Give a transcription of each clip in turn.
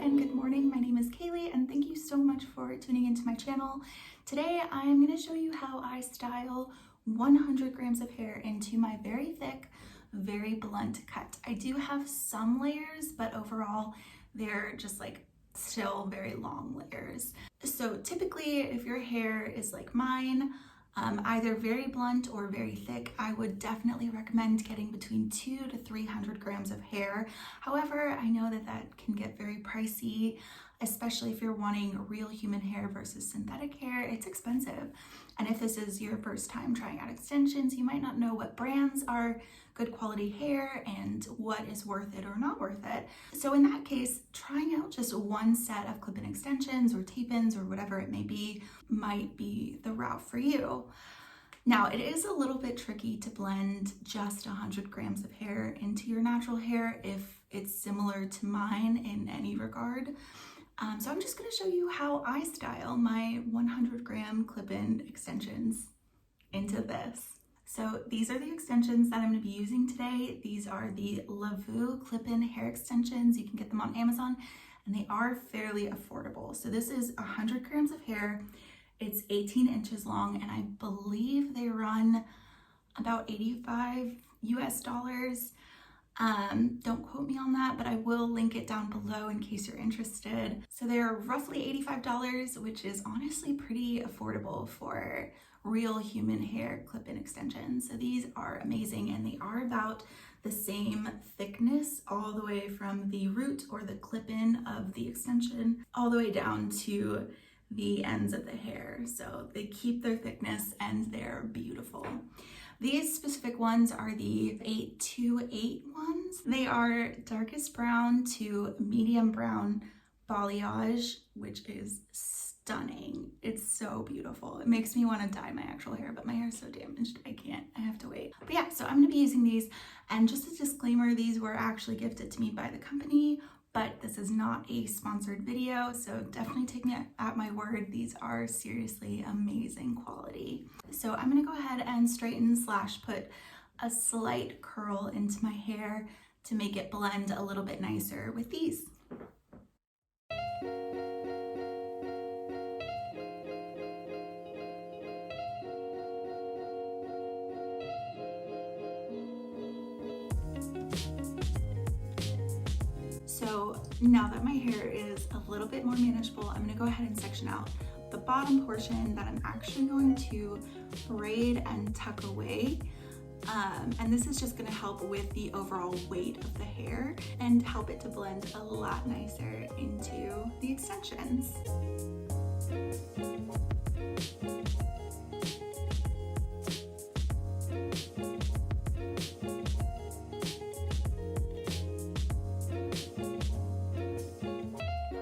and good morning. My name is Kaylee and thank you so much for tuning into my channel. Today I'm going to show you how I style 100 grams of hair into my very thick, very blunt cut. I do have some layers, but overall they're just like still very long layers. So typically if your hair is like mine, either very blunt or very thick, I would definitely recommend getting between 200 to 300 grams of hair. However, I know that that can get very pricey, especially if you're wanting real human hair versus synthetic hair. It's expensive. And if this is your first time trying out extensions, you might not know what brands are good quality hair and what is worth it or not worth it. So in that case, trying out just one set of clip-in extensions or tape-ins or whatever it may be might be the route for you. Now, it is a little bit tricky to blend just 100 grams of hair into your natural hair if it's similar to mine in any regard. So I'm just going to show you how I style my 100 gram clip-in extensions into this. So these are the extensions that I'm going to be using today. These are the LaaVoo clip-in hair extensions. You can get them on Amazon and they are fairly affordable. So this is 100 grams of hair. It's 18 inches long and I believe they run about $85 US. Don't quote me on that, but I will link it down below in case you're interested. So they're roughly $85, which is honestly pretty affordable for real human hair clip-in extensions. So these are amazing and they are about the same thickness all the way from the root or the clip-in of the extension all the way down to the ends of the hair. So they keep their thickness and they're beautiful. These specific ones are the 828 ones. They are darkest brown to medium brown balayage, which is stunning. It's so beautiful. It makes me want to dye my actual hair, but my hair is so damaged, I can't. I have to wait. But yeah, so I'm going to be using these. And just a disclaimer, these were actually gifted to me by the company, but this is not a sponsored video, so definitely take me at my word. These are seriously amazing quality. So I'm gonna go ahead and straighten / put a slight curl into my hair to make it blend a little bit nicer with these. So now that my hair is a little bit more manageable, I'm gonna go ahead and section out the bottom portion that I'm actually going to braid and tuck away. And this is just gonna help with the overall weight of the hair and help it to blend a lot nicer into the extensions.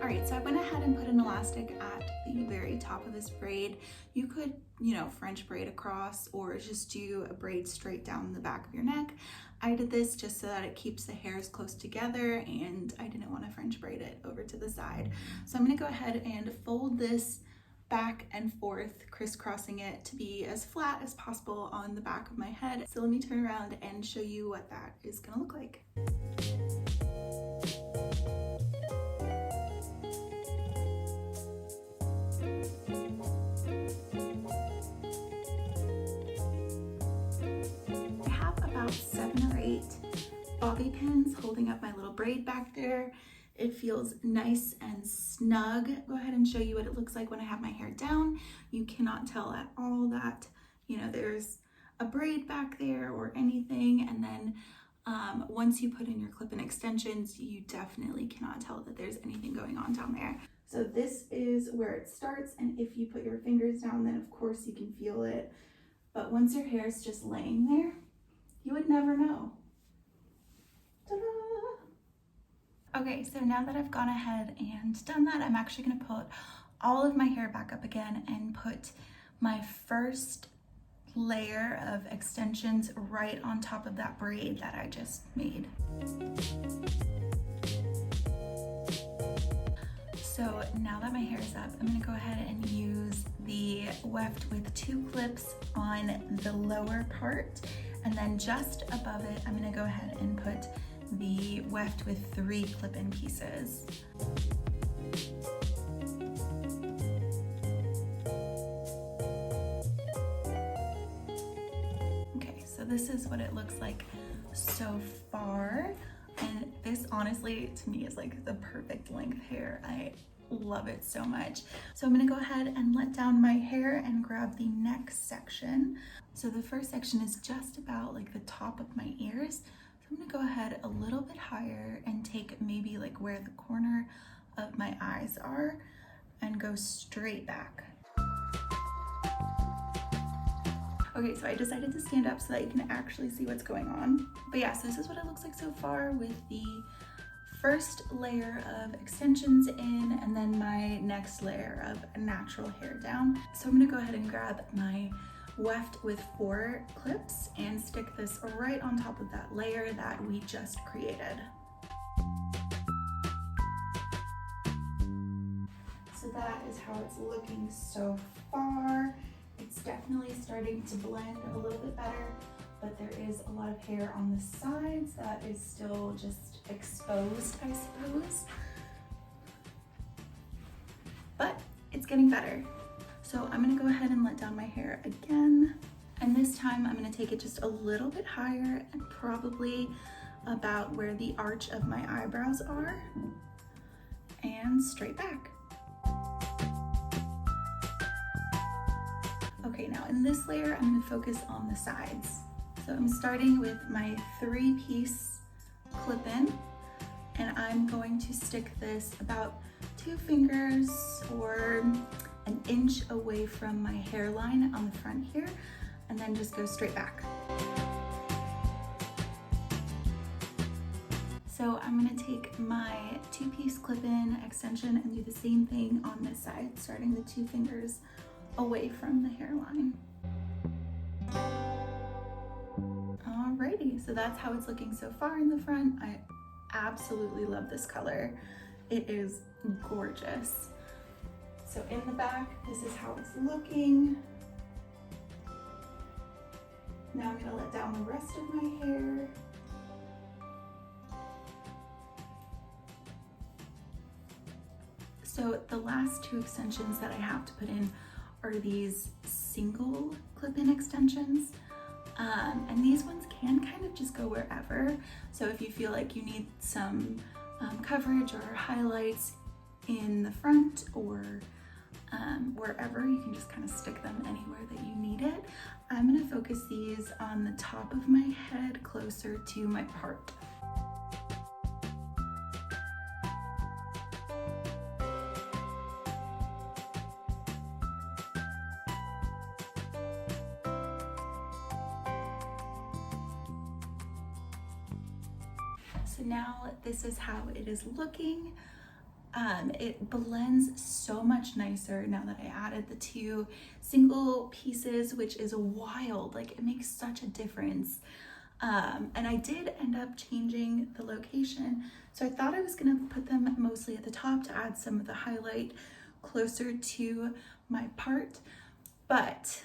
Alright, so I went ahead and put an elastic at the very top of this braid. You could, French braid across or just do a braid straight down the back of your neck. I did this just so that it keeps the hairs close together and I didn't want to French braid it over to the side. So I'm going to go ahead and fold this back and forth, crisscrossing it to be as flat as possible on the back of my head. So let me turn around and show you what that is going to look like. I have about 7 or 8 bobby pins holding up my little braid back there. It feels nice and snug. Go ahead and show you what it looks like when I have my hair down. You cannot tell at all that, there's a braid back there or anything. And then once you put in your clip-in extensions, you definitely cannot tell that there's anything going on down there. So this is where it starts. And if you put your fingers down, then of course you can feel it. But once your hair is just laying there, you would never know. Ta-da! Okay, so now that I've gone ahead and done that, I'm actually gonna put all of my hair back up again and put my first layer of extensions right on top of that braid that I just made. So now that my hair is up, I'm gonna go ahead and use the weft with 2 clips on the lower part, and then just above it, I'm gonna go ahead and put the weft with 3 clip-in pieces. Okay, so this is what it looks like so far. And this honestly, to me, is like the perfect length hair. I love it so much. So I'm gonna go ahead and let down my hair and grab the next section. So the first section is just about like the top of my ears. So I'm gonna go ahead a little bit higher and take maybe like where the corner of my eyes are and go straight back. Okay, so I decided to stand up so that you can actually see what's going on. But yeah, so this is what it looks like so far with the first layer of extensions in and then my next layer of natural hair down. So I'm gonna go ahead and grab my weft with 4 clips and stick this right on top of that layer that we just created. So that is how it's looking so far. It's definitely starting to blend a little bit better, but there is a lot of hair on the sides that is still just exposed, I suppose. But it's getting better. So I'm gonna go ahead and let down my hair again. And this time I'm gonna take it just a little bit higher and probably about where the arch of my eyebrows are and straight back. Okay, now in this layer, I'm gonna focus on the sides. So I'm starting with my 3-piece clip-in, and I'm going to stick this about 2 fingers or an inch away from my hairline on the front here, and then just go straight back. So I'm gonna take my 2-piece clip-in extension and do the same thing on this side, starting the 2 fingers away from the hairline. Alrighty, so that's how it's looking so far in the front. I absolutely love this color. It is gorgeous. So in the back, this is how it's looking. Now I'm gonna let down the rest of my hair. So the last 2 extensions that I have to put in are these single clip-in extensions. And these ones can kind of just go wherever. So if you feel like you need some coverage or highlights in the front or wherever, you can just kind of stick them anywhere that you need it. I'm gonna focus these on the top of my head closer to my part. So now this is how it is looking. It blends so much nicer now that I added the 2 single pieces, which is wild. Like, it makes such a difference. And I did end up changing the location. So I thought I was gonna put them mostly at the top to add some of the highlight closer to my part. But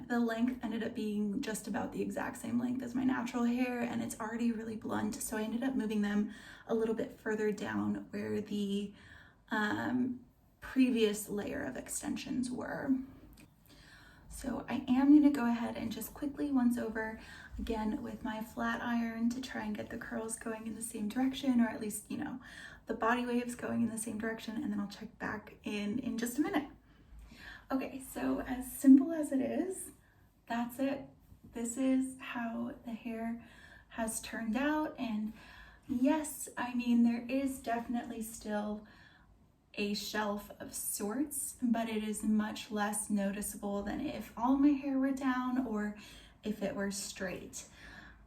the length ended up being just about the exact same length as my natural hair, and it's already really blunt, so I ended up moving them a little bit further down where the previous layer of extensions were. So I am going to go ahead and just quickly once over again with my flat iron to try and get the curls going in the same direction, or at least, you know, the body waves going in the same direction, and then I'll check back in just a minute. Okay, so as simple as it is, that's it. This is how the hair has turned out. And yes, I mean, there is definitely still a shelf of sorts, but it is much less noticeable than if all my hair were down or if it were straight.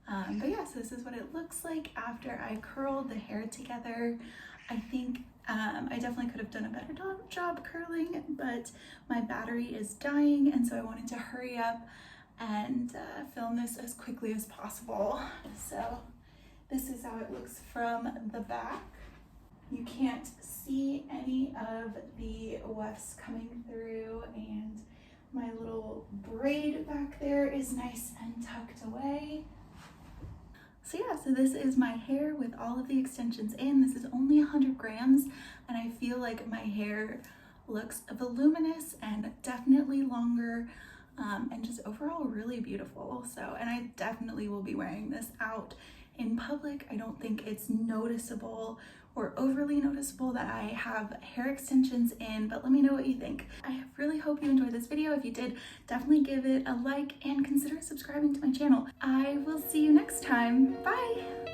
But yeah, so this is what it looks like after I curled the hair together. I think I definitely could have done a better job curling, but my battery is dying, and so I wanted to hurry up and film this as quickly as possible. So this is how it looks from the back. You can't see any of the wefts coming through, and my little braid back there is nice and tucked away. So yeah, so this is my hair with all of the extensions in. This is only 100 grams, and I feel like my hair looks voluminous and definitely longer, and just overall really beautiful. So, and I definitely will be wearing this out in public. I don't think it's noticeable or overly noticeable that I have hair extensions in, but let me know what you think. I really hope you enjoyed this video. If you did, definitely give it a like and consider subscribing to my channel. I will see you next time. Bye!